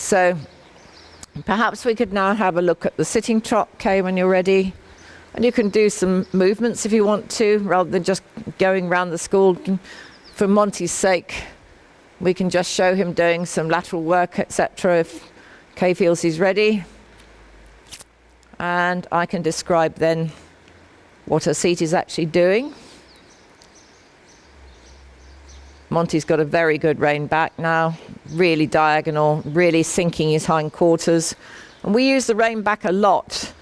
So perhaps we could now have a look at the sitting trot, Kay, when you're ready. And you can do some movements if you want to, rather than just going around the school. For Monty's sake, we can just show him doing some lateral work, etc., if Kay feels he's ready. And I can describe then what her seat is actually doing. Monty's got a very good rein back now, really diagonal, really sinking his hindquarters. And we use the rein back a lot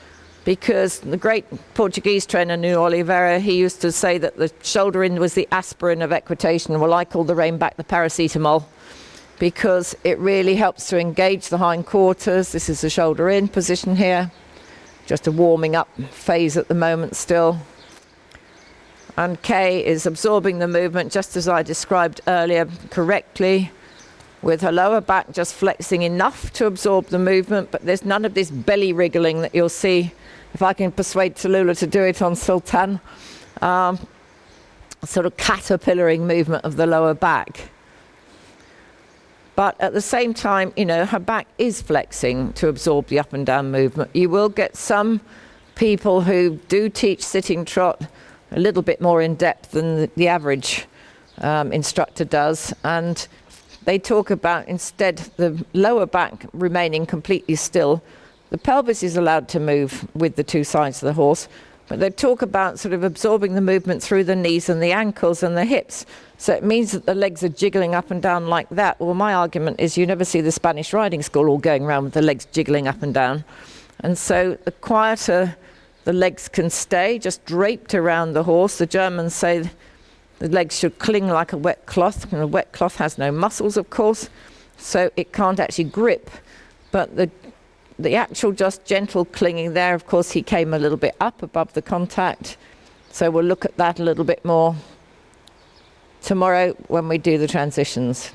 because the great Portuguese trainer, Nuno Oliveira, he used to say that the shoulder in was the aspirin of equitation. Well, I call the rein back the paracetamol because it really helps to engage the hindquarters. This is the shoulder in position here. Just a warming up phase at the moment still. And Kay is absorbing the movement just as I described earlier correctly, with her lower back just flexing enough to absorb the movement, but there's none of this belly wriggling that you'll see if I can persuade Tallulah to do it on Sultan. Sort of caterpillaring movement of the lower back. But at the same time, you know, her back is flexing to absorb the up and down movement. You will get some people who do teach sitting trot a little bit more in depth than the average instructor does. And they talk about instead the lower back remaining completely still. The pelvis is allowed to move with the two sides of the horse, but they talk about sort of absorbing the movement through the knees and the ankles and the hips. So it means that the legs are jiggling up and down like that. Well, my argument is you never see the Spanish riding school all going around with the legs jiggling up and down. And so the quieter the legs can stay, just draped around the horse. The Germans say the legs should cling like a wet cloth, and a wet cloth has no muscles, of course, so it can't actually grip. But the actual just gentle clinging there, of course, he came a little bit up above the contact. So we'll look at that a little bit more tomorrow when we do the transitions.